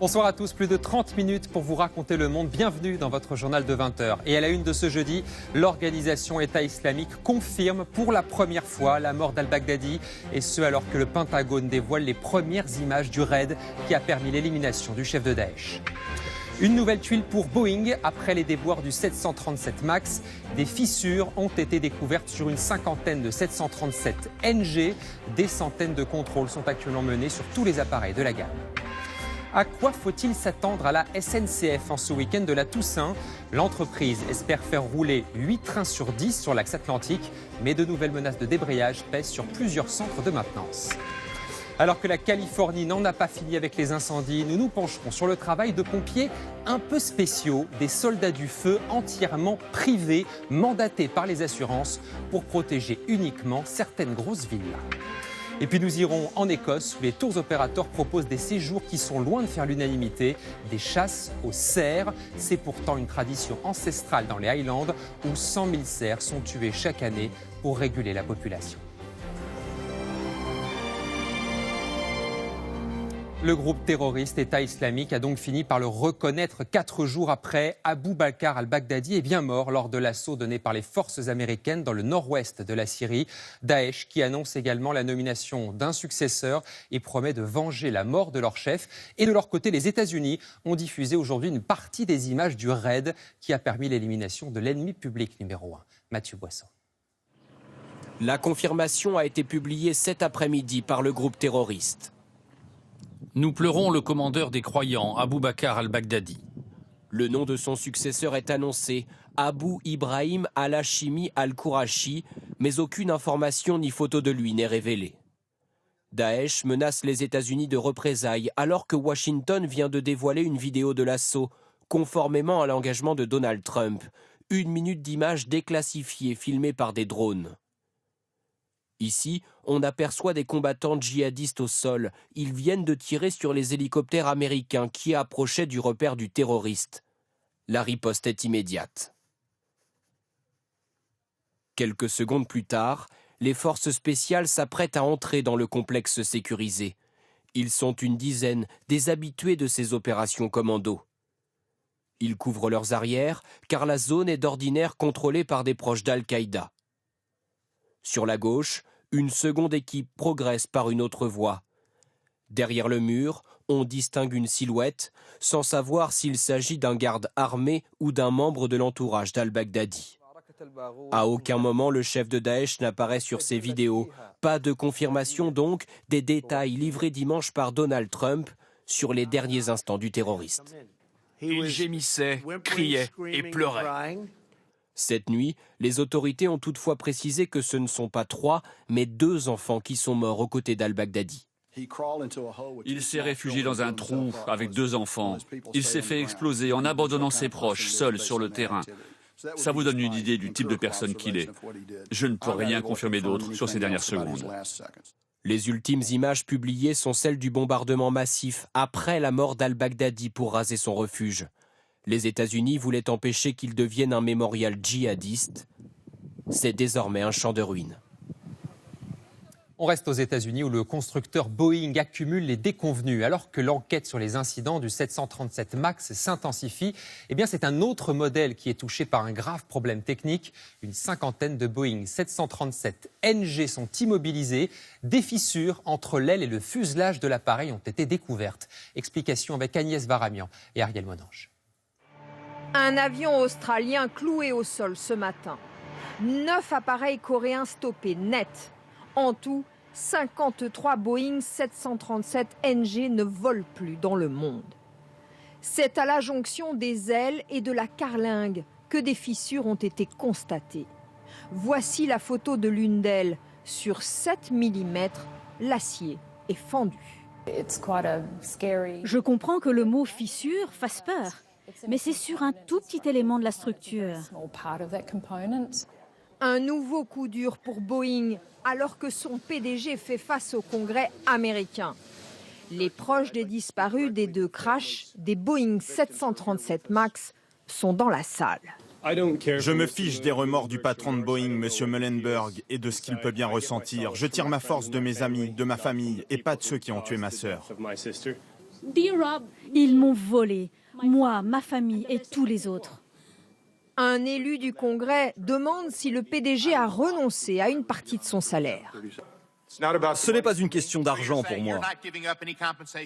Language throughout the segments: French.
Bonsoir à tous, plus de 30 minutes pour vous raconter le monde. Bienvenue dans votre journal de 20h. Et à la une de ce jeudi, l'organisation État islamique confirme pour la première fois la mort d'al-Baghdadi. Et ce alors que le Pentagone dévoile les premières images du raid qui a permis l'élimination du chef de Daesh. Une nouvelle tuile pour Boeing. Après les déboires du 737 MAX, des fissures ont été découvertes sur une cinquantaine de 737 NG. Des centaines de contrôles sont actuellement menés sur tous les appareils de la gamme. À quoi faut-il s'attendre à la SNCF en ce week-end de la Toussaint? L'entreprise espère faire rouler 8 trains sur 10 sur l'axe Atlantique, mais de nouvelles menaces de débrayage pèsent sur plusieurs centres de maintenance. Alors que la Californie n'en a pas fini avec les incendies, nous nous pencherons sur le travail de pompiers un peu spéciaux, des soldats du feu entièrement privés, mandatés par les assurances pour protéger uniquement certaines grosses villes. Et puis nous irons en Écosse où les tours opérateurs proposent des séjours qui sont loin de faire l'unanimité, des chasses aux cerfs. C'est pourtant une tradition ancestrale dans les Highlands où 100 000 cerfs sont tués chaque année pour réguler la population. Le groupe terroriste État islamique a donc fini par le reconnaître 4 jours après. Abu Bakr al-Baghdadi est bien mort lors de l'assaut donné par les forces américaines dans le nord-ouest de la Syrie. Daesh qui annonce également la nomination d'un successeur et promet de venger la mort de leur chef. Et de leur côté, les États-Unis ont diffusé aujourd'hui une partie des images du raid qui a permis l'élimination de l'ennemi public numéro 1. Mathieu Boisson. La confirmation a été publiée cet après-midi par le groupe terroriste. Nous pleurons le commandeur des croyants, Abu Bakr al-Baghdadi. Le nom de son successeur est annoncé, Abu Ibrahim al-Hashimi al-Qurashi, mais aucune information ni photo de lui n'est révélée. Daesh menace les États-Unis de représailles alors que Washington vient de dévoiler une vidéo de l'assaut, conformément à l'engagement de Donald Trump, 1 minute d'images déclassifiées filmées par des drones. Ici, on aperçoit des combattants djihadistes au sol. Ils viennent de tirer sur les hélicoptères américains qui approchaient du repère du terroriste. La riposte est immédiate. Quelques secondes plus tard, les forces spéciales s'apprêtent à entrer dans le complexe sécurisé. Ils sont une dizaine, des habitués de ces opérations commando. Ils couvrent leurs arrières, car la zone est d'ordinaire contrôlée par des proches d'Al-Qaïda. Sur la gauche, une seconde équipe progresse par une autre voie. Derrière le mur, on distingue une silhouette, sans savoir s'il s'agit d'un garde armé ou d'un membre de l'entourage d'al-Baghdadi. À aucun moment le chef de Daesh n'apparaît sur ces vidéos. Pas de confirmation donc des détails livrés dimanche par Donald Trump sur les derniers instants du terroriste. Il gémissait, criait et pleurait. Cette nuit, les autorités ont toutefois précisé que ce ne sont pas 3, mais 2 enfants qui sont morts aux côtés d'al-Baghdadi. Il s'est réfugié dans un trou avec 2 enfants. Il s'est fait exploser en abandonnant ses proches, seul sur le terrain. Ça vous donne une idée du type de personne qu'il est. Je ne peux rien confirmer d'autre sur ces dernières secondes. Les ultimes images publiées sont celles du bombardement massif après la mort d'al-Baghdadi pour raser son refuge. Les États-Unis voulaient empêcher qu'il devienne un mémorial djihadiste. C'est désormais un champ de ruines. On reste aux États-Unis où le constructeur Boeing accumule les déconvenus. Alors que l'enquête sur les incidents du 737 MAX s'intensifie, eh bien c'est un autre modèle qui est touché par un grave problème technique. Une cinquantaine de Boeing 737 NG sont immobilisés. Des fissures entre l'aile et le fuselage de l'appareil ont été découvertes. Explication avec Agnès Varamian et Ariel Monange. Un avion australien cloué au sol ce matin. 9 appareils coréens stoppés net. En tout, 53 Boeing 737 NG ne volent plus dans le monde. C'est à la jonction des ailes et de la carlingue que des fissures ont été constatées. Voici la photo de l'une d'elles. Sur 7 mm, l'acier est fendu. Je comprends que le mot fissure fasse peur. Mais c'est sur un tout petit élément de la structure. Un nouveau coup dur pour Boeing, alors que son PDG fait face au Congrès américain. Les proches des disparus des 2 crashs des Boeing 737 MAX sont dans la salle. Je me fiche des remords du patron de Boeing, M. Muhlenberg, et de ce qu'il peut bien ressentir. Je tire ma force de mes amis, de ma famille, et pas de ceux qui ont tué ma sœur. Ils m'ont volé, moi, ma famille et tous les autres. Un élu du Congrès demande si le PDG a renoncé à une partie de son salaire. Ce n'est pas une question d'argent pour moi.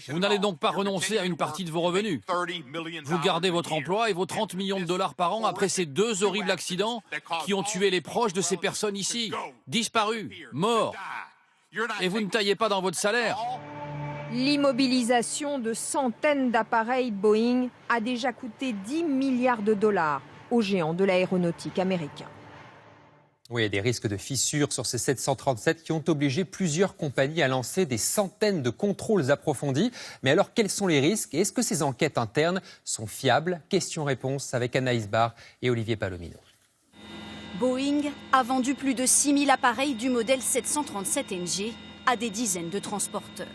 Vous n'allez donc pas renoncer à une partie de vos revenus. Vous gardez votre emploi et vos 30 millions de dollars par an après ces 2 horribles accidents qui ont tué les proches de ces personnes ici, disparues, morts. Et vous ne taillez pas dans votre salaire. L'immobilisation de centaines d'appareils Boeing a déjà coûté 10 milliards de dollars aux géants de l'aéronautique américain. Oui, il y a des risques de fissures sur ces 737 qui ont obligé plusieurs compagnies à lancer des centaines de contrôles approfondis. Mais alors, quels sont les risques et est-ce que ces enquêtes internes sont fiables? Question-réponse avec Anaïs Barr et Olivier Palomino. Boeing a vendu plus de 6000 appareils du modèle 737 NG à des dizaines de transporteurs.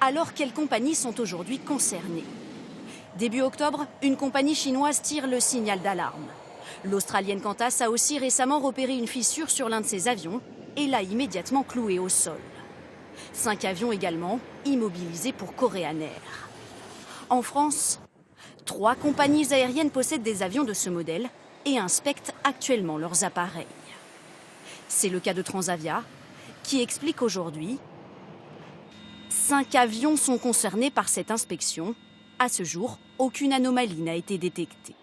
Alors, quelles compagnies sont aujourd'hui concernées? Début octobre, une compagnie chinoise tire le signal d'alarme. L'Australienne Qantas a aussi récemment repéré une fissure sur l'un de ses avions et l'a immédiatement cloué au sol. 5 avions également immobilisés pour Korean Air. En France, 3 compagnies aériennes possèdent des avions de ce modèle et inspectent actuellement leurs appareils. C'est le cas de Transavia, qui explique aujourd'hui 5 avions sont concernés par cette inspection. À ce jour, aucune anomalie n'a été détectée.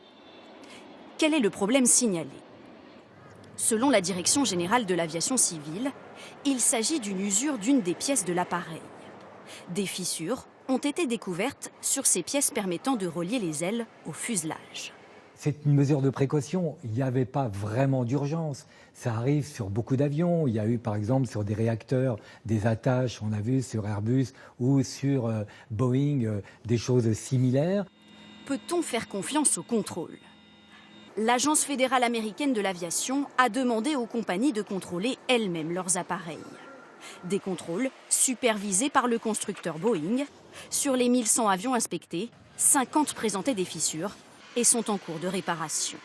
Quel est le problème signalé? Selon la Direction générale de l'aviation civile, il s'agit d'une usure d'une des pièces de l'appareil. Des fissures ont été découvertes sur ces pièces permettant de relier les ailes au fuselage. C'est une mesure de précaution. Il n'y avait pas vraiment d'urgence. Ça arrive sur beaucoup d'avions. Il y a eu, par exemple, sur des réacteurs, des attaches, on a vu sur Airbus ou sur Boeing, des choses similaires. Peut-on faire confiance au contrôle? L'Agence fédérale américaine de l'aviation a demandé aux compagnies de contrôler elles-mêmes leurs appareils. Des contrôles supervisés par le constructeur Boeing. Sur les 1100 avions inspectés, 50 présentaient des fissures et sont en cours de réparation.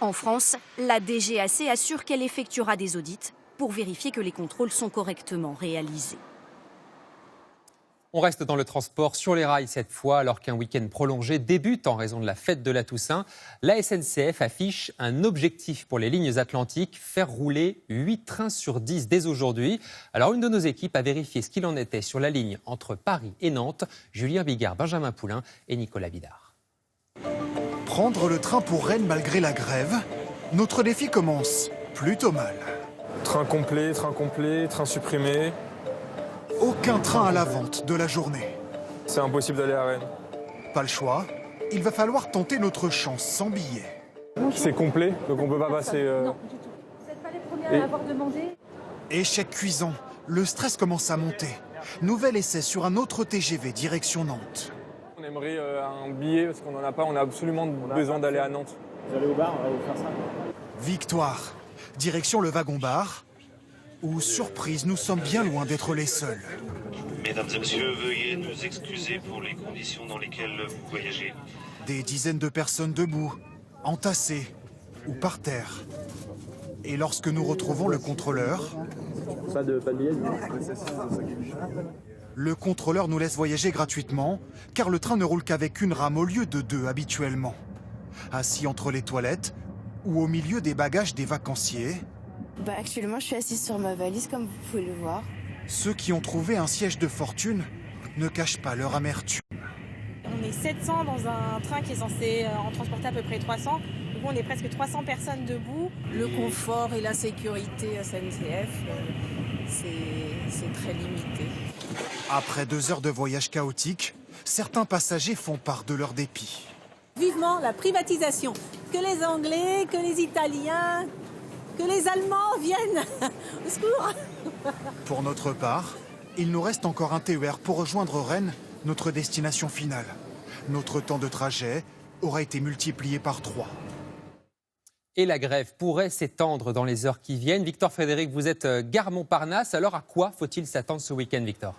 En France, la DGAC assure qu'elle effectuera des audits pour vérifier que les contrôles sont correctement réalisés. On reste dans le transport sur les rails cette fois, alors qu'un week-end prolongé débute en raison de la fête de la Toussaint. La SNCF affiche un objectif pour les lignes atlantiques, faire rouler 8 trains sur 10 dès aujourd'hui. Alors une de nos équipes a vérifié ce qu'il en était sur la ligne entre Paris et Nantes. Julien Bigard, Benjamin Poulain et Nicolas Vidard. Prendre le train pour Rennes malgré la grève, notre défi commence plutôt mal. Train complet, train supprimé. Aucun train à la vente de la journée. C'est impossible d'aller à Rennes. Pas le choix, il va falloir tenter notre chance sans billets. C'est complet, donc on peut pas passer... Non, du tout. Vous n'êtes pas les premiers à l'avoir demandé. Échec cuisant, le stress commence à monter. Nouvel essai sur un autre TGV direction Nantes. On aimerait un billet parce qu'on n'en a pas, on a absolument besoin d'aller à Nantes. Vous allez au bar, on va vous faire ça. Victoire, direction le wagon-bar, où, surprise, nous sommes bien loin d'être les seuls. Mesdames et messieurs, veuillez nous excuser pour les conditions dans lesquelles vous voyagez. Des dizaines de personnes debout, entassées ou par terre. Et lorsque nous retrouvons le contrôleur... Pas de billet, le contrôleur nous laisse voyager gratuitement, car le train ne roule qu'avec une rame au lieu de 2 habituellement. Assis entre les toilettes ou au milieu des bagages des vacanciers... Actuellement, je suis assise sur ma valise, comme vous pouvez le voir. Ceux qui ont trouvé un siège de fortune ne cachent pas leur amertume. On est 700 dans un train qui est censé en transporter à peu près 300. Donc on est presque 300 personnes debout. Le confort et la sécurité SNCF, c'est très limité. Après 2 heures de voyage chaotique, certains passagers font part de leur dépit. Vivement la privatisation. Que les Anglais, que les Italiens... que les Allemands viennent au secours. Pour notre part, il nous reste encore un TER pour rejoindre Rennes, notre destination finale. Notre temps de trajet aura été multiplié par 3. Et la grève pourrait s'étendre dans les heures qui viennent. Victor Frédéric, vous êtes gare Montparnasse. Alors à quoi faut-il s'attendre ce week-end, Victor ?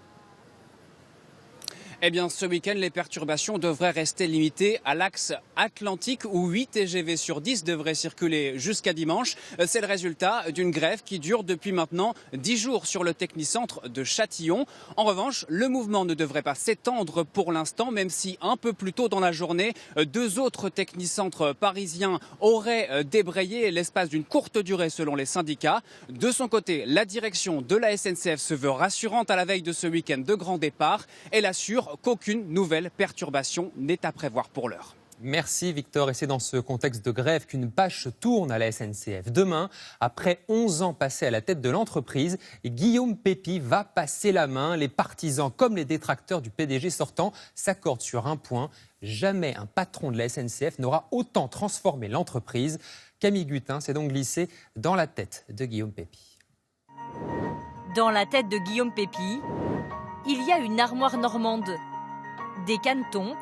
Eh bien, ce week-end, les perturbations devraient rester limitées à l'axe atlantique où 8 TGV sur 10 devraient circuler jusqu'à dimanche. C'est le résultat d'une grève qui dure depuis maintenant 10 jours sur le technicentre de Châtillon. En revanche, le mouvement ne devrait pas s'étendre pour l'instant, même si un peu plus tôt dans la journée, 2 autres technicentres parisiens auraient débrayé l'espace d'une courte durée selon les syndicats. De son côté, la direction de la SNCF se veut rassurante à la veille de ce week-end de grand départ. Elle assure qu'aucune nouvelle perturbation n'est à prévoir pour l'heure. Merci Victor, et c'est dans ce contexte de grève qu'une page se tourne à la SNCF. Demain, après 11 ans passés à la tête de l'entreprise, Guillaume Pepy va passer la main. Les partisans comme les détracteurs du PDG sortant s'accordent sur un point. Jamais un patron de la SNCF n'aura autant transformé l'entreprise. Camille Gutin s'est donc glissée dans la tête de Guillaume Pepy. Dans la tête de Guillaume Pepy, il y a une armoire normande, des canetons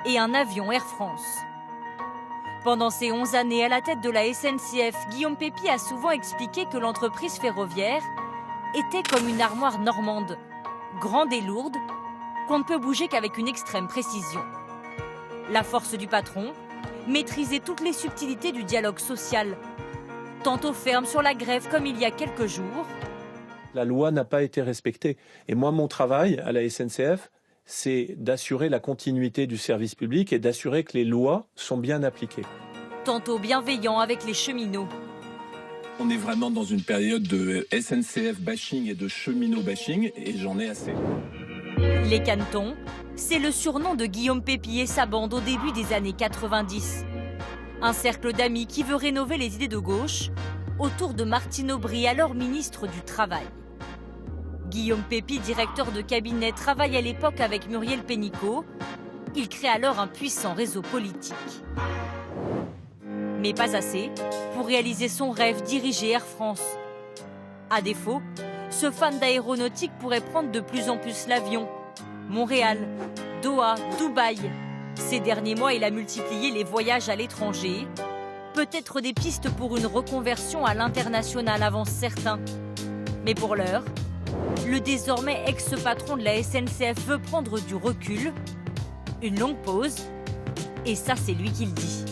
et un avion Air France. Pendant ces 11 années à la tête de la SNCF, Guillaume Pepy a souvent expliqué que l'entreprise ferroviaire était comme une armoire normande, grande et lourde, qu'on ne peut bouger qu'avec une extrême précision. La force du patron, maîtriser toutes les subtilités du dialogue social, tantôt ferme sur la grève comme il y a quelques jours. La loi n'a pas été respectée. Et moi, mon travail à la SNCF, c'est d'assurer la continuité du service public et d'assurer que les lois sont bien appliquées. Tantôt bienveillant avec les cheminots. On est vraiment dans une période de SNCF bashing et de cheminot bashing, et j'en ai assez. Les canetons, c'est le surnom de Guillaume Pepy et sa bande au début des années 90. Un cercle d'amis qui veut rénover les idées de gauche autour de Martine Aubry, alors ministre du Travail. Guillaume Pepy, directeur de cabinet, travaille à l'époque avec Muriel Pénicaud. Il crée alors un puissant réseau politique. Mais pas assez pour réaliser son rêve, diriger Air France. À défaut, ce fan d'aéronautique pourrait prendre de plus en plus l'avion. Montréal, Doha, Dubaï. Ces derniers mois, il a multiplié les voyages à l'étranger. Peut-être des pistes pour une reconversion à l'international, avancent certains. Mais pour l'heure, le désormais ex-patron de la SNCF veut prendre du recul, une longue pause, et ça c'est lui qui le dit.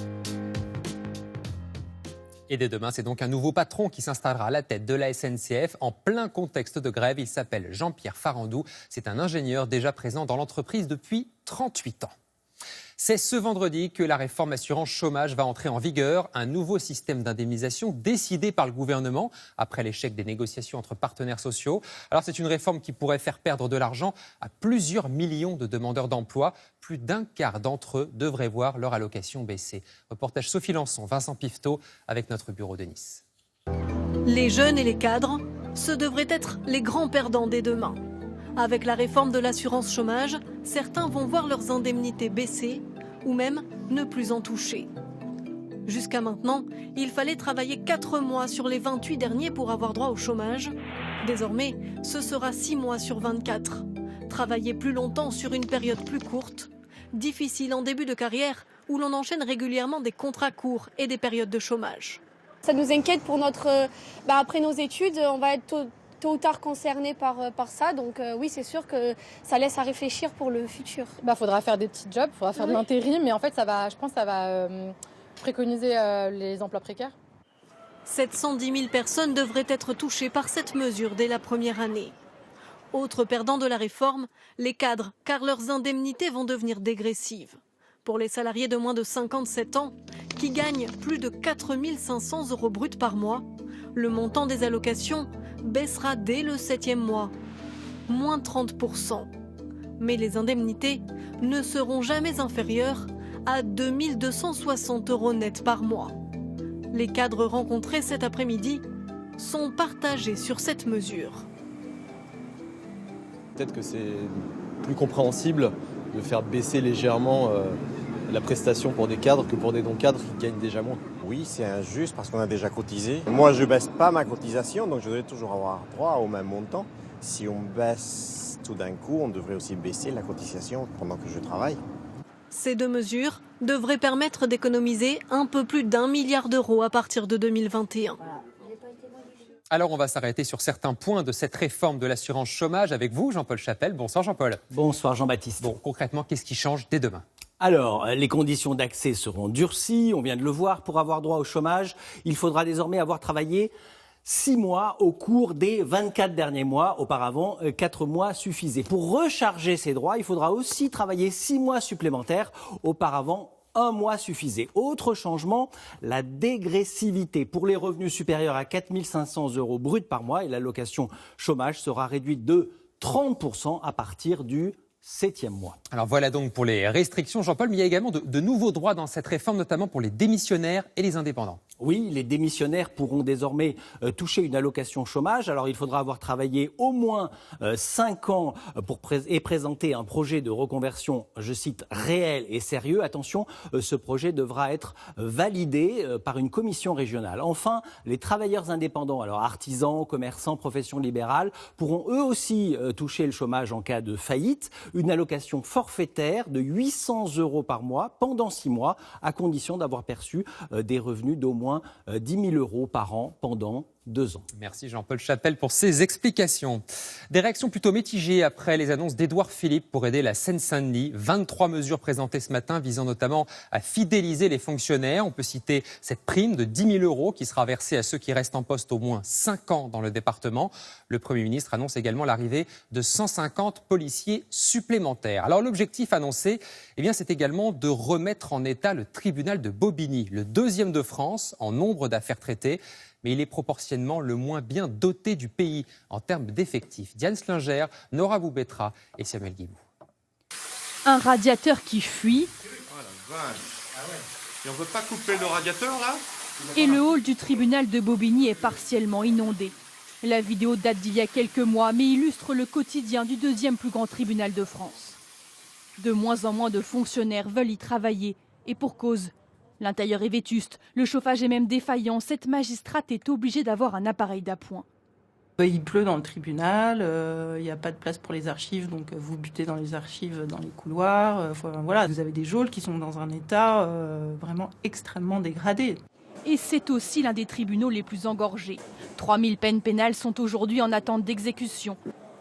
Et dès demain, c'est donc un nouveau patron qui s'installera à la tête de la SNCF en plein contexte de grève. Il s'appelle Jean-Pierre Farandou. C'est un ingénieur déjà présent dans l'entreprise depuis 38 ans. C'est ce vendredi que la réforme assurance chômage va entrer en vigueur, un nouveau système d'indemnisation décidé par le gouvernement après l'échec des négociations entre partenaires sociaux. Alors c'est une réforme qui pourrait faire perdre de l'argent à plusieurs millions de demandeurs d'emploi. Plus d'un quart d'entre eux devraient voir leur allocation baisser. Reportage Sophie Lançon, Vincent Pifteau avec notre bureau de Nice. Les jeunes et les cadres, ce devraient être les grands perdants dès demain. Avec la réforme de l'assurance chômage, certains vont voir leurs indemnités baisser ou même ne plus en toucher. Jusqu'à maintenant, il fallait travailler 4 mois sur les 28 derniers pour avoir droit au chômage. Désormais, ce sera 6 mois sur 24. Travailler plus longtemps sur une période plus courte, difficile en début de carrière où l'on enchaîne régulièrement des contrats courts et des périodes de chômage. Ça nous inquiète pour après nos études, on va être tôt ou tard concerné par ça. Donc oui, c'est sûr que ça laisse à réfléchir pour le futur. Faudra faire des petits jobs, faudra faire de l'intérim, mais en fait, je pense que ça va préconiser les emplois précaires. 710 000 personnes devraient être touchées par cette mesure dès la première année. Autre perdant de la réforme, les cadres, car leurs indemnités vont devenir dégressives. Pour les salariés de moins de 57 ans, qui gagnent plus de 4 500 € bruts par mois, le montant des allocations baissera dès le 7e mois, moins 30%. Mais les indemnités ne seront jamais inférieures à 2 260 € net par mois. Les cadres rencontrés cet après-midi sont partagés sur cette mesure. Peut-être que c'est plus compréhensible de faire baisser légèrement la prestation pour des cadres que pour des non-cadres qui gagnent déjà moins. Oui, c'est injuste parce qu'on a déjà cotisé. Moi, je ne baisse pas ma cotisation, donc je devrais toujours avoir droit au même montant. Si on baisse tout d'un coup, on devrait aussi baisser la cotisation pendant que je travaille. Ces 2 mesures devraient permettre d'économiser un peu plus d'1 milliard d'euros à partir de 2021. Alors, on va s'arrêter sur certains points de cette réforme de l'assurance chômage avec vous, Jean-Paul Chapelle. Bonsoir, Jean-Paul. Bonsoir, Jean-Baptiste. Bon, concrètement, qu'est-ce qui change dès demain ? Alors, les conditions d'accès seront durcies, on vient de le voir. Pour avoir droit au chômage, il faudra désormais avoir travaillé 6 mois au cours des 24 derniers mois. Auparavant, 4 mois suffisaient. Pour recharger ces droits, il faudra aussi travailler 6 mois supplémentaires. Auparavant, 1 mois suffisait. Autre changement, la dégressivité pour les revenus supérieurs à 4 500 € bruts par mois et l'allocation chômage sera réduite de 30% à partir du 7e mois. Alors voilà donc pour les restrictions, Jean-Paul, mais il y a également de nouveaux droits dans cette réforme, notamment pour les démissionnaires et les indépendants. Oui, les démissionnaires pourront désormais toucher une allocation chômage. Alors il faudra avoir travaillé au moins 5 ans et présenter un projet de reconversion, je cite, réel et sérieux. Attention, ce projet devra être validé par une commission régionale. Enfin, les travailleurs indépendants, alors artisans, commerçants, professions libérales, pourront eux aussi toucher le chômage en cas de faillite. Une allocation forfaitaire de 800 € par mois pendant 6 mois, à condition d'avoir perçu des revenus d'au moins 10 000 € par an pendant 2 ans. Merci Jean-Paul Chapelle pour ces explications. Des réactions plutôt mitigées après les annonces d'Édouard Philippe pour aider la Seine-Saint-Denis. 23 mesures présentées ce matin visant notamment à fidéliser les fonctionnaires. On peut citer cette prime de 10 000 € qui sera versée à ceux qui restent en poste au moins 5 ans dans le département. Le Premier ministre annonce également l'arrivée de 150 policiers supplémentaires. Alors l'objectif annoncé, c'est également de remettre en état le tribunal de Bobigny, le 2e de France en nombre d'affaires traitées. Mais il est proportionnellement le moins bien doté du pays en termes d'effectifs. Diane Slinger, Nora Boubetra et Samuel Guimou. Un radiateur qui fuit. Oh la vache. Et on ne peut pas couper le radiateur là ? Et le hall du tribunal de Bobigny est partiellement inondé. La vidéo date d'il y a quelques mois, mais illustre le quotidien du 2e plus grand tribunal de France. De moins en moins de fonctionnaires veulent y travailler, et pour cause. L'intérieur est vétuste, le chauffage est même défaillant. Cette magistrate est obligée d'avoir un appareil d'appoint. Il pleut dans le tribunal, il n'y a pas de place pour les archives, donc vous butez dans les archives, dans les couloirs. Voilà, vous avez des geôles qui sont dans un état vraiment extrêmement dégradé. Et c'est aussi l'un des tribunaux les plus engorgés. 3000 peines pénales sont aujourd'hui en attente d'exécution.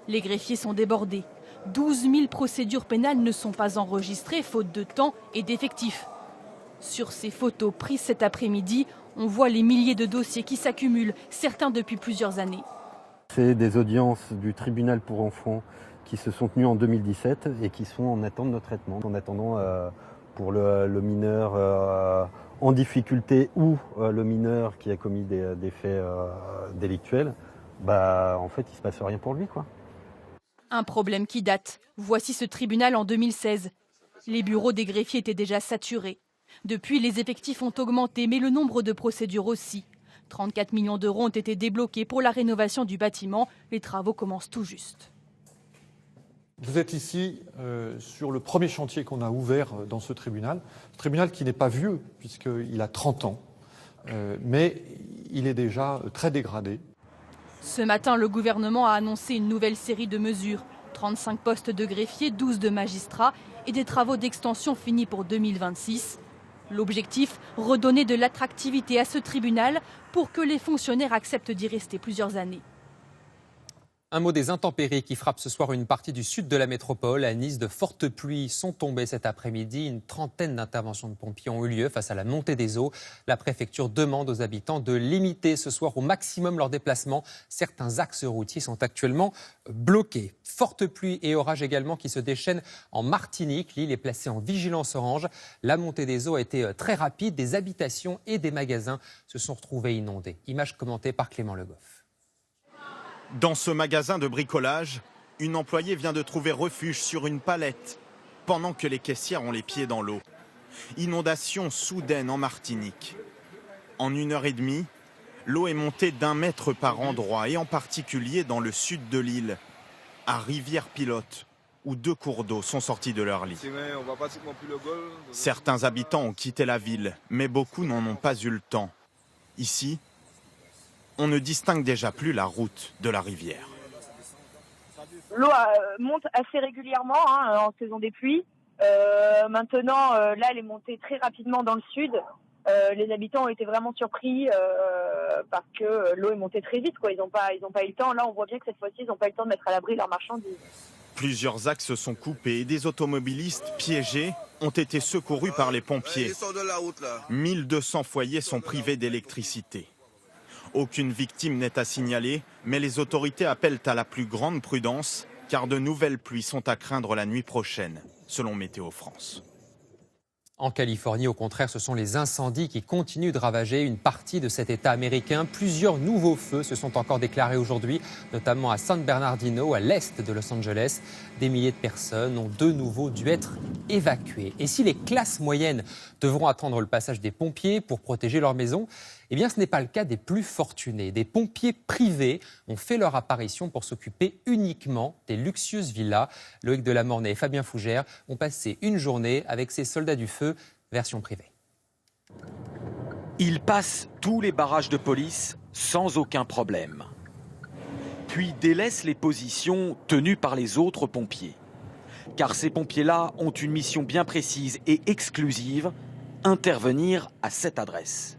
Les greffiers sont débordés. 12 000 procédures pénales ne sont pas enregistrées, faute de temps et d'effectifs. Sur ces photos prises cet après-midi, on voit les milliers de dossiers qui s'accumulent, certains depuis plusieurs années. C'est des audiences du tribunal pour enfants qui se sont tenues en 2017 et qui sont en attente de traitement. En attendant, pour le mineur en difficulté ou le mineur qui a commis des faits délictuels, en fait, il ne se passe rien pour lui, quoi. Un problème qui date. Voici ce tribunal en 2016. Les bureaux des greffiers étaient déjà saturés. Depuis, les effectifs ont augmenté, mais le nombre de procédures aussi. 34 millions d'euros ont été débloqués pour la rénovation du bâtiment. Les travaux commencent tout juste. Vous êtes ici sur le premier chantier qu'on a ouvert dans ce tribunal qui n'est pas vieux, puisqu'il a 30 ans, mais il est déjà très dégradé. Ce matin, le gouvernement a annoncé une nouvelle série de mesures. 35 postes de greffiers, 12 de magistrats et des travaux d'extension finis pour 2026. L'objectif, redonner de l'attractivité à ce tribunal pour que les fonctionnaires acceptent d'y rester plusieurs années. Un mot des intempéries qui frappent ce soir une partie du sud de la métropole. À Nice, de fortes pluies sont tombées cet après-midi. Une trentaine d'interventions de pompiers ont eu lieu face à la montée des eaux. La préfecture demande aux habitants de limiter ce soir au maximum leurs déplacements. Certains axes routiers sont actuellement bloqués. Fortes pluies et orages également qui se déchaînent en Martinique. L'île est placée en vigilance orange. La montée des eaux a été très rapide. Des habitations et des magasins se sont retrouvés inondés. Image commentée par Clément Le Goff. Dans ce magasin de bricolage, une employée vient de trouver refuge sur une palette pendant que les caissières ont les pieds dans l'eau. Inondation soudaine en Martinique. En 1h30, l'eau est montée d'1 mètre par endroit et en particulier dans le sud de l'île, à Rivière-Pilote, où 2 cours d'eau sont sortis de leur lit. Certains habitants ont quitté la ville, mais beaucoup n'en ont pas eu le temps. Ici, on ne distingue déjà plus la route de la rivière. L'eau monte assez régulièrement en saison des pluies. Maintenant, là, elle est montée très rapidement dans le sud. Les habitants ont été vraiment surpris. parce que l'eau est montée très vite, quoi. Ils n'ont pas eu le temps. Là, on voit bien que cette fois-ci, ils n'ont pas eu le temps de mettre à l'abri leurs marchandises. Plusieurs axes sont coupés et des automobilistes piégés ont été secourus par les pompiers. 1200 foyers sont privés d'électricité. Aucune victime n'est à signaler, mais les autorités appellent à la plus grande prudence, car de nouvelles pluies sont à craindre la nuit prochaine, selon Météo France. En Californie, au contraire, ce sont les incendies qui continuent de ravager une partie de cet État américain. Plusieurs nouveaux feux se sont encore déclarés aujourd'hui, notamment à San Bernardino, à l'est de Los Angeles. Des milliers de personnes ont de nouveau dû être évacuées. Et si les classes moyennes devront attendre le passage des pompiers pour protéger leur maison, eh bien, ce n'est pas le cas des plus fortunés. Des pompiers privés ont fait leur apparition pour s'occuper uniquement des luxueuses villas. Loïc Delamornay et Fabien Fougère ont passé une journée avec ces soldats du feu, version privée. Ils passent tous les barrages de police sans aucun problème. Puis délaissent les positions tenues par les autres pompiers. Car ces pompiers-là ont une mission bien précise et exclusive, intervenir à cette adresse.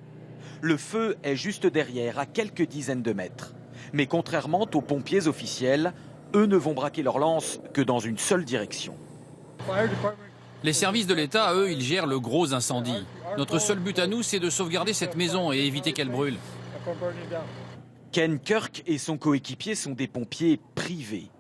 Le feu est juste derrière, à quelques dizaines de mètres. Mais contrairement aux pompiers officiels, eux ne vont braquer leur lance que dans une seule direction. Les services de l'État, eux, ils gèrent le gros incendie. Notre seul but à nous, c'est de sauvegarder cette maison et éviter qu'elle brûle. Ken Kirk et son coéquipier sont des pompiers privés.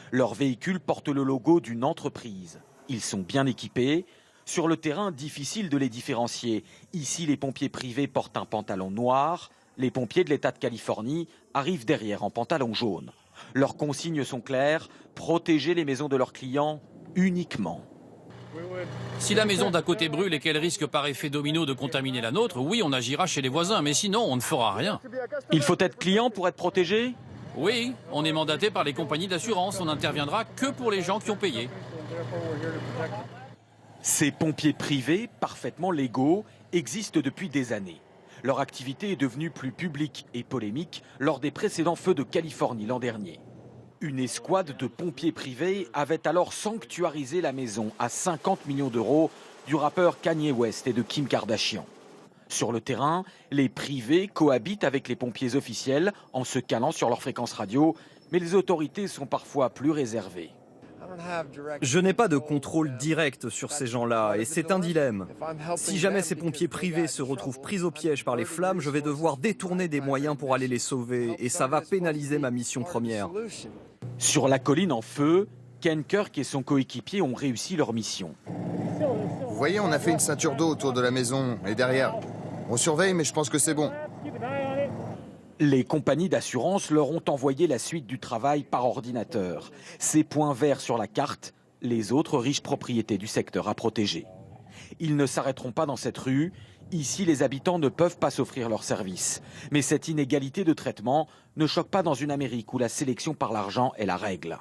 Leur véhicule porte le logo d'une entreprise. Ils sont bien équipés. Sur le terrain, difficile de les différencier. Ici, les pompiers privés portent un pantalon noir. Les pompiers de l'État de Californie arrivent derrière en pantalon jaune. Leurs consignes sont claires, protéger les maisons de leurs clients uniquement. Si la maison d'à côté brûle et qu'elle risque par effet domino de contaminer la nôtre, oui, on agira chez les voisins, mais sinon, on ne fera rien. Il faut être client pour être protégé ? Oui, on est mandaté par les compagnies d'assurance. On n'interviendra que pour les gens qui ont payé. Ces pompiers privés, parfaitement légaux, existent depuis des années. Leur activité est devenue plus publique et polémique lors des précédents feux de Californie l'an dernier. Une escouade de pompiers privés avait alors sanctuarisé la maison à 50 millions d'euros du rappeur Kanye West et de Kim Kardashian. Sur le terrain, les privés cohabitent avec les pompiers officiels en se calant sur leur fréquence radio, mais les autorités sont parfois plus réservées. Je n'ai pas de contrôle direct sur ces gens-là et c'est un dilemme. Si jamais ces pompiers privés se retrouvent pris au piège par les flammes, je vais devoir détourner des moyens pour aller les sauver et ça va pénaliser ma mission première. Sur la colline en feu, Ken Kirk et son coéquipier ont réussi leur mission. Vous voyez, on a fait une ceinture d'eau autour de la maison et derrière. On surveille, mais je pense que c'est bon. Les compagnies d'assurance leur ont envoyé la suite du travail par ordinateur. Ces points verts sur la carte, les autres riches propriétés du secteur à protéger. Ils ne s'arrêteront pas dans cette rue. Ici, les habitants ne peuvent pas s'offrir leurs services. Mais cette inégalité de traitement ne choque pas dans une Amérique où la sélection par l'argent est la règle.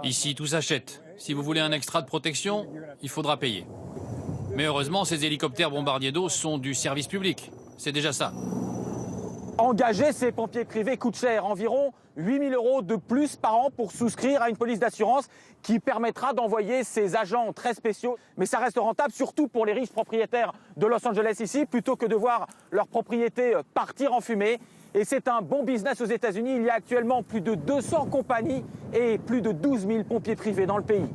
Ici, tout s'achète. Si vous voulez un extra de protection, il faudra payer. Mais heureusement, ces hélicoptères bombardiers d'eau sont du service public. C'est déjà ça. Engager ces pompiers privés coûte cher, environ 8 000 € de plus par an pour souscrire à une police d'assurance qui permettra d'envoyer ces agents très spéciaux. Mais ça reste rentable, surtout pour les riches propriétaires de Los Angeles ici, plutôt que de voir leur propriété partir en fumée. Et c'est un bon business aux États-Unis. Il y a actuellement plus de 200 compagnies et plus de 12 000 pompiers privés dans le pays.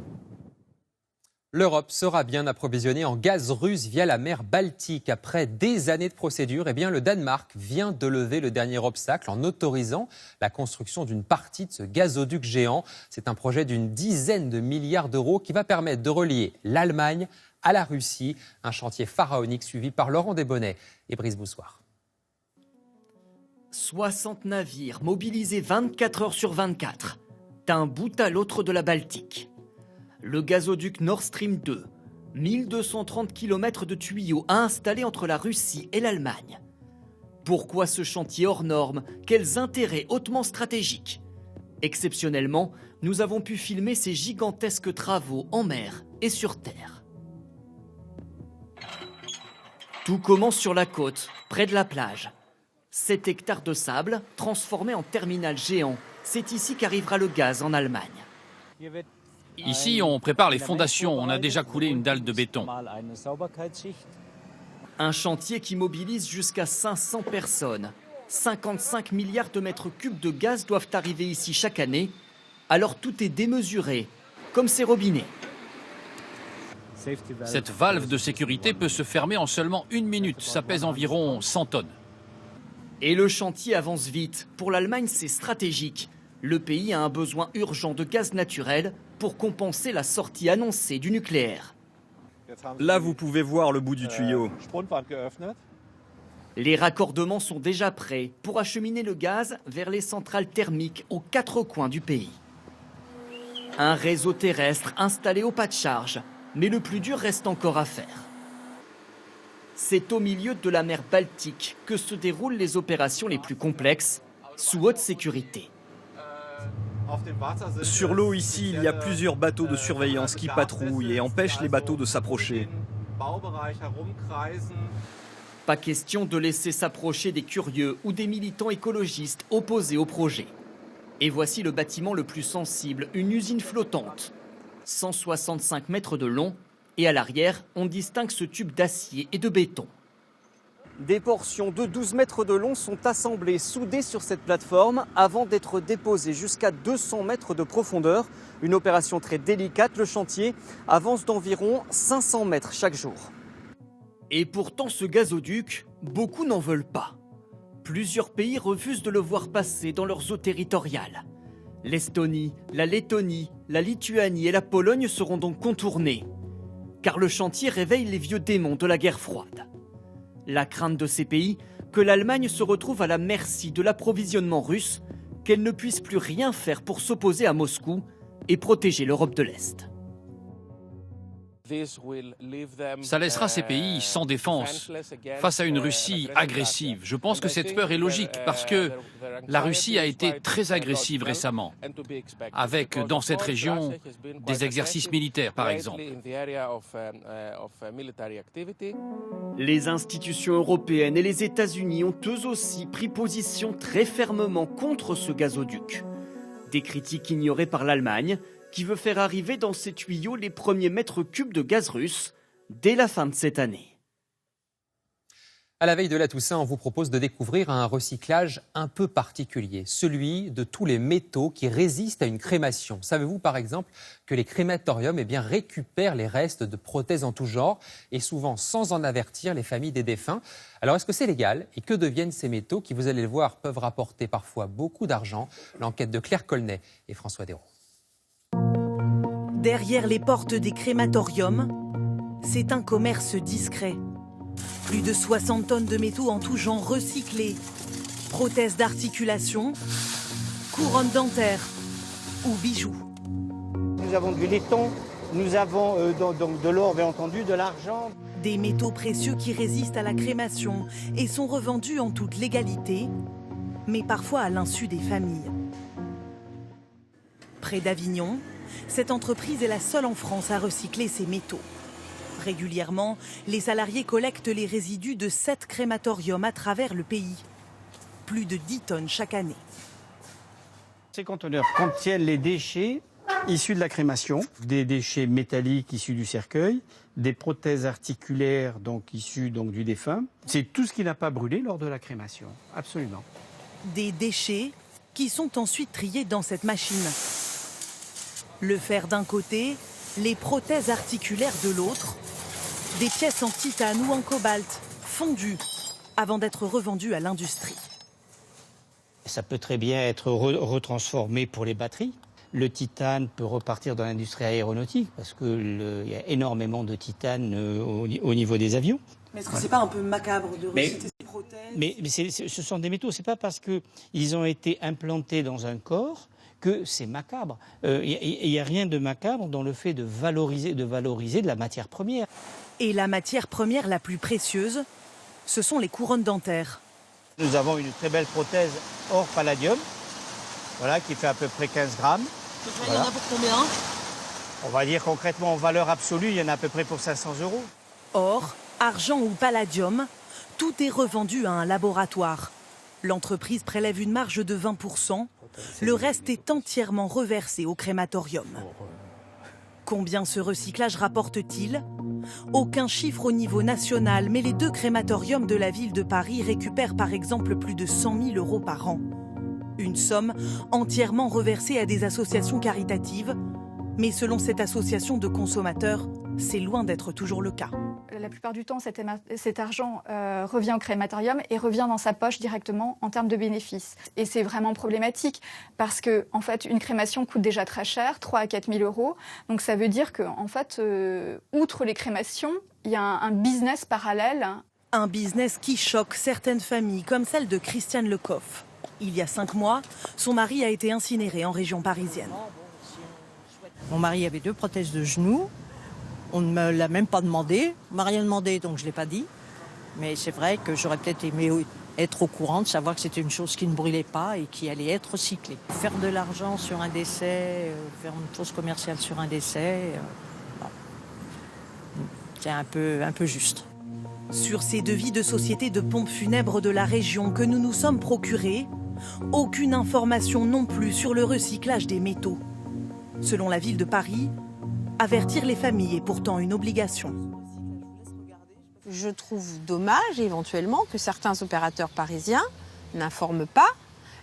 L'Europe sera bien approvisionnée en gaz russe via la mer Baltique. Après des années de procédure, le Danemark vient de lever le dernier obstacle en autorisant la construction d'une partie de ce gazoduc géant. C'est un projet d'une dizaine de milliards d'euros qui va permettre de relier l'Allemagne à la Russie. Un chantier pharaonique suivi par Laurent Desbonnets et Brice Boussoir. 60 navires mobilisés 24 heures sur 24, d'un bout à l'autre de la Baltique. Le gazoduc Nord Stream 2, 1230 km de tuyaux à installer entre la Russie et l'Allemagne. Pourquoi ce chantier hors norme? Quels intérêts hautement stratégiques? Exceptionnellement, nous avons pu filmer ces gigantesques travaux en mer et sur terre. Tout commence sur la côte, près de la plage. 7 hectares de sable transformés en terminal géant. C'est ici qu'arrivera le gaz en Allemagne. Ici, on prépare les fondations. On a déjà coulé une dalle de béton. Un chantier qui mobilise jusqu'à 500 personnes. 55 milliards de mètres cubes de gaz doivent arriver ici chaque année. Alors tout est démesuré, comme ces robinets. Cette valve de sécurité peut se fermer en seulement 1 minute. Ça pèse environ 100 tonnes. Et le chantier avance vite. Pour l'Allemagne, c'est stratégique. Le pays a un besoin urgent de gaz naturel pour compenser la sortie annoncée du nucléaire. Là, vous pouvez voir le bout du tuyau. Les raccordements sont déjà prêts pour acheminer le gaz vers les centrales thermiques aux 4 coins du pays. Un réseau terrestre installé au pas de charge, mais le plus dur reste encore à faire. C'est au milieu de la mer Baltique que se déroulent les opérations les plus complexes, sous haute sécurité. Sur l'eau ici, il y a plusieurs bateaux de surveillance qui patrouillent et empêchent les bateaux de s'approcher. Pas question de laisser s'approcher des curieux ou des militants écologistes opposés au projet. Et voici le bâtiment le plus sensible, une usine flottante. 165 mètres de long et à l'arrière, on distingue ce tube d'acier et de béton. Des portions de 12 mètres de long sont assemblées, soudées sur cette plateforme avant d'être déposées jusqu'à 200 mètres de profondeur. Une opération très délicate, le chantier avance d'environ 500 mètres chaque jour. Et pourtant ce gazoduc, beaucoup n'en veulent pas. Plusieurs pays refusent de le voir passer dans leurs eaux territoriales. L'Estonie, la Lettonie, la Lituanie et la Pologne seront donc contournés. Car le chantier réveille les vieux démons de la guerre froide. La crainte de ces pays, que l'Allemagne se retrouve à la merci de l'approvisionnement russe, qu'elle ne puisse plus rien faire pour s'opposer à Moscou et protéger l'Europe de l'Est. Ça laissera ces pays sans défense face à une Russie agressive. Je pense que cette peur est logique parce que la Russie a été très agressive récemment, avec dans cette région des exercices militaires par exemple. Les institutions européennes et les États-Unis ont eux aussi pris position très fermement contre ce gazoduc. Des critiques ignorées par l'Allemagne, qui veut faire arriver dans ses tuyaux les premiers mètres cubes de gaz russe dès la fin de cette année. À la veille de la Toussaint, on vous propose de découvrir un recyclage un peu particulier, celui de tous les métaux qui résistent à une crémation. Savez-vous par exemple que les crématoriums récupèrent les restes de prothèses en tout genre et souvent sans en avertir les familles des défunts? Alors est-ce que c'est légal et que deviennent ces métaux qui, vous allez le voir, peuvent rapporter parfois beaucoup d'argent? L'enquête de Claire Colnet et François Desraux. Derrière les portes des crématoriums, c'est un commerce discret. Plus de 60 tonnes de métaux en tout genre recyclés. Prothèses d'articulation, couronnes dentaires ou bijoux. Nous avons du laiton, nous avons donc de l'or, bien entendu, de l'argent. Des métaux précieux qui résistent à la crémation et sont revendus en toute légalité, mais parfois à l'insu des familles. Près d'Avignon, cette entreprise est la seule en France à recycler ces métaux. Régulièrement, les salariés collectent les résidus de 7 crématoriums à travers le pays. Plus de 10 tonnes chaque année. Ces conteneurs contiennent les déchets issus de la crémation, des déchets métalliques issus du cercueil, des prothèses articulaires donc issues du défunt. C'est tout ce qui n'a pas brûlé lors de la crémation, absolument. Des déchets qui sont ensuite triés dans cette machine. Le fer d'un côté, les prothèses articulaires de l'autre, des pièces en titane ou en cobalt, fondues, avant d'être revendues à l'industrie. Ça peut très bien être retransformé pour les batteries. Le titane peut repartir dans l'industrie aéronautique parce qu'il y a énormément de titane au niveau des avions. Mais est-ce que c'est pas un peu macabre de recycler ces prothèses? Mais ce sont des métaux, c'est pas parce qu'ils ont été implantés dans un corps que c'est macabre. Il n'y a rien de macabre dans le fait de valoriser de la matière première. Et la matière première la plus précieuse, ce sont les couronnes dentaires. Nous avons une très belle prothèse hors palladium, voilà, qui fait à peu près 15 grammes. Il y en a pour combien? On va dire concrètement en valeur absolue, il y en a à peu près pour 500 €. Or, argent ou palladium, tout est revendu à un laboratoire. L'entreprise prélève une marge de 20%. Le reste est entièrement reversé au crématorium. Combien ce recyclage rapporte-t-il? Aucun chiffre au niveau national, mais les 2 crématoriums de la ville de Paris récupèrent par exemple plus de 100 000 € par an. Une somme entièrement reversée à des associations caritatives. Mais selon cette association de consommateurs, c'est loin d'être toujours le cas. La plupart du temps, cet argent revient au crématorium et revient dans sa poche directement en termes de bénéfices. Et c'est vraiment problématique parce que, en fait, une crémation coûte déjà très cher, 3 000 à 4 000 €. Donc ça veut dire qu'en fait, outre les crémations, il y a un business parallèle. Un business qui choque certaines familles, comme celle de Christiane Lecoff. Il y a 5 mois, son mari a été incinéré en région parisienne. Mon mari avait 2 prothèses de genoux. On ne me l'a même pas demandé. On m'a rien demandé, donc je ne l'ai pas dit. Mais c'est vrai que j'aurais peut-être aimé être au courant, de savoir que c'était une chose qui ne brûlait pas et qui allait être recyclée. Faire de l'argent sur un décès, faire une fausse commerciale sur un décès, c'est un peu juste. Sur ces devis de sociétés de pompes funèbres de la région que nous nous sommes procurés, aucune information non plus sur le recyclage des métaux. Selon la ville de Paris, avertir les familles est pourtant une obligation. Je trouve dommage éventuellement que certains opérateurs parisiens n'informent pas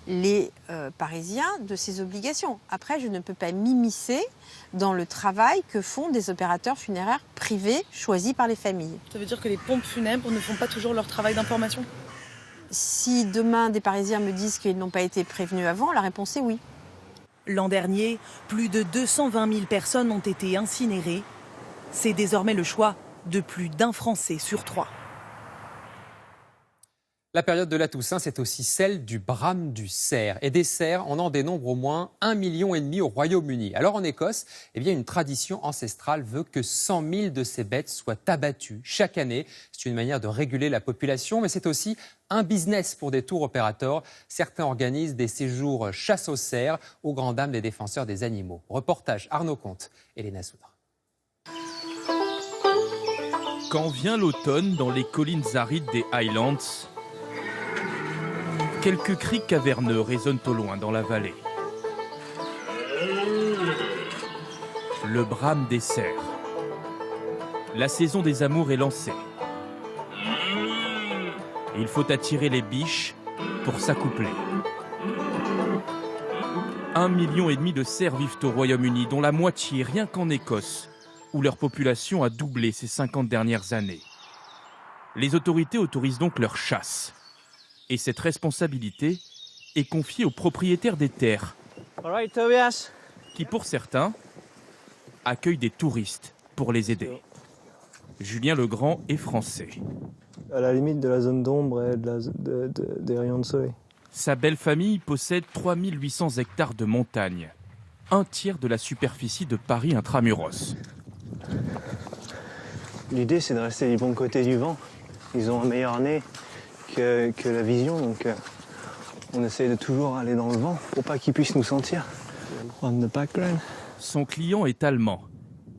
les Parisiens de ces obligations. Après, je ne peux pas m'immiscer dans le travail que font des opérateurs funéraires privés choisis par les familles. Ça veut dire que les pompes funèbres ne font pas toujours leur travail d'information ? Si demain des Parisiens me disent qu'ils n'ont pas été prévenus avant, la réponse est oui. L'an dernier, plus de 220 000 personnes ont été incinérées. C'est désormais le choix de plus d'1 Français sur 3. La période de la Toussaint, c'est aussi celle du brame du cerf. Et des cerfs, on en dénombre au moins 1,5 million au Royaume-Uni. Alors en Écosse, une tradition ancestrale veut que 100 000 de ces bêtes soient abattues chaque année. C'est une manière de réguler la population, mais c'est aussi un business pour des tours opérateurs. Certains organisent des séjours chasse aux cerfs aux grandes dames des défenseurs des animaux. Reportage Arnaud Comte et Léna Soudre. Quand vient l'automne dans les collines arides des Highlands, quelques cris caverneux résonnent au loin dans la vallée. Le brame des cerfs. La saison des amours est lancée. Il faut attirer les biches pour s'accoupler. 1,5 million de cerfs vivent au Royaume-Uni, dont la moitié rien qu'en Écosse, où leur population a doublé ces 50 dernières années. Les autorités autorisent donc leur chasse. Et cette responsabilité est confiée aux propriétaires des terres, qui pour certains accueillent des touristes pour les aider. Julien Legrand est français. À la limite de la zone d'ombre et des rayons de soleil. Sa belle famille possède 3800 hectares de montagne, un tiers de la superficie de Paris intramuros. L'idée, c'est de rester du bon côté du vent. Ils ont un meilleur nez que la vision, donc on essaie de toujours aller dans le vent pour pas qu'ils puissent nous sentir. On the background. Son client est allemand,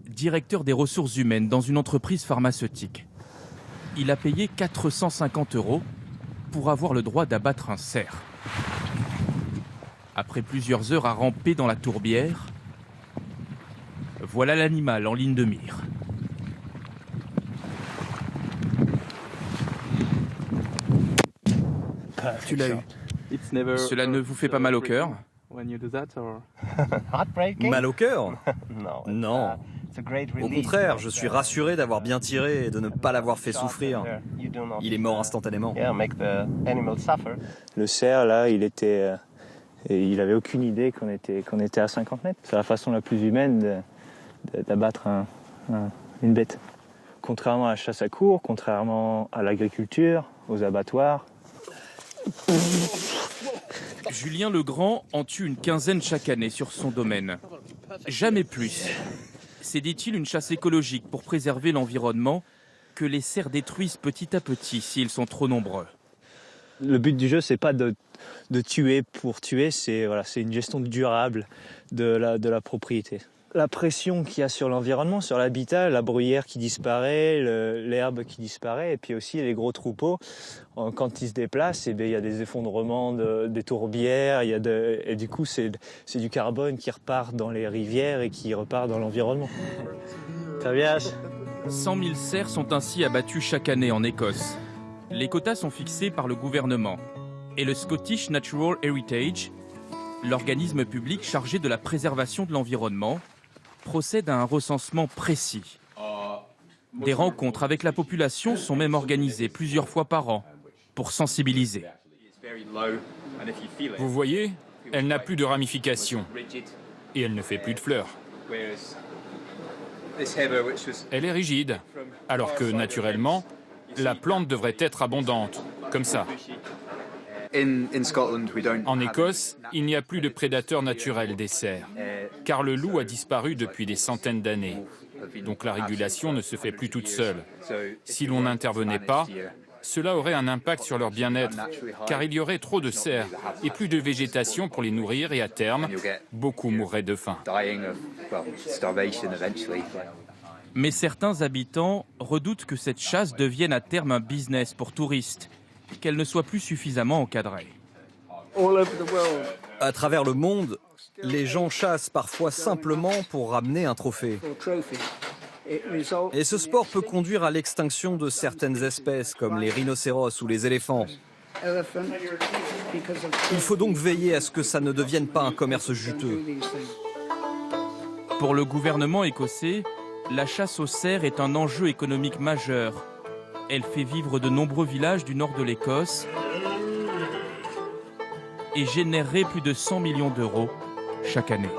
directeur des ressources humaines dans une entreprise pharmaceutique. Il a payé 450 € pour avoir le droit d'abattre un cerf. Après plusieurs heures à ramper dans la tourbière, voilà l'animal en ligne de mire. Tu l'as eu. Cela ne vous fait pas mal au cœur? Mal au cœur? Non. Au contraire, je suis rassuré d'avoir bien tiré et de ne pas l'avoir fait souffrir. Il est mort instantanément. Le cerf, là, il avait aucune idée qu'on était à 50 mètres. C'est la façon la plus humaine d'abattre une bête. Contrairement à la chasse à courre, contrairement à l'agriculture, aux abattoirs. Julien Legrand en tue une quinzaine chaque année sur son domaine. Jamais plus. C'est, dit-il, une chasse écologique pour préserver l'environnement que les cerfs détruisent petit à petit s'ils sont trop nombreux. Le but du jeu, c'est pas de tuer pour tuer, c'est une gestion durable de la propriété. La pression qu'il y a sur l'environnement, sur l'habitat, la bruyère qui disparaît, l'herbe qui disparaît, et puis aussi les gros troupeaux, quand ils se déplacent, il y a des effondrements des tourbières, et du coup c'est du carbone qui repart dans les rivières et qui repart dans l'environnement. Tobias, 100 000 cerfs sont ainsi abattus chaque année en Écosse. Les quotas sont fixés par le gouvernement. Et le Scottish Natural Heritage, l'organisme public chargé de la préservation de l'environnement, procède à un recensement précis. Des rencontres avec la population sont même organisées plusieurs fois par an pour sensibiliser. Vous voyez, elle n'a plus de ramifications et elle ne fait plus de fleurs. Elle est rigide, alors que naturellement, la plante devrait être abondante, comme ça. En Écosse, il n'y a plus de prédateurs naturels des cerfs, car le loup a disparu depuis des centaines d'années. Donc la régulation ne se fait plus toute seule. Si l'on n'intervenait pas, cela aurait un impact sur leur bien-être, car il y aurait trop de cerfs et plus de végétation pour les nourrir et à terme, beaucoup mourraient de faim. Mais certains habitants redoutent que cette chasse devienne à terme un business pour touristes, qu'elle ne soit plus suffisamment encadrée. À travers le monde, les gens chassent parfois simplement pour ramener un trophée. Et ce sport peut conduire à l'extinction de certaines espèces, comme les rhinocéros ou les éléphants. Il faut donc veiller à ce que ça ne devienne pas un commerce juteux. Pour le gouvernement écossais, la chasse aux cerfs est un enjeu économique majeur. Elle fait vivre de nombreux villages du nord de l'Écosse et générerait plus de 100 millions d'euros chaque année.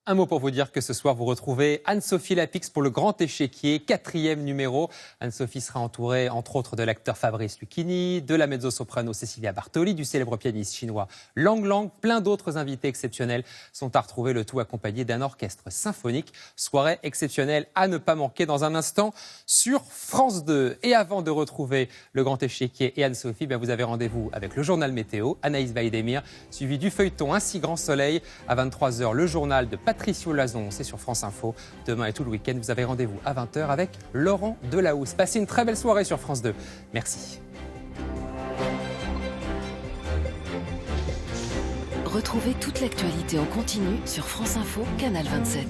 Un mot pour vous dire que ce soir, vous retrouvez Anne-Sophie Lapix pour le Grand Échiquier, 4e numéro. Anne-Sophie sera entourée, entre autres, de l'acteur Fabrice Lucchini, de la mezzo-soprano Cecilia Bartoli, du célèbre pianiste chinois Lang Lang. Plein d'autres invités exceptionnels sont à retrouver, le tout accompagné d'un orchestre symphonique. Soirée exceptionnelle à ne pas manquer dans un instant sur France 2. Et avant de retrouver le Grand Échiquier et Anne-Sophie, vous avez rendez-vous avec le journal météo, Anaïs Baïdemir, suivi du feuilleton Ainsi Grand Soleil. À 23h, le journal de Patricio Lazon, c'est sur France Info. Demain et tout le week-end, vous avez rendez-vous à 20h avec Laurent Delahousse. Passez une très belle soirée sur France 2. Merci. Retrouvez toute l'actualité en continu sur France Info, Canal 27.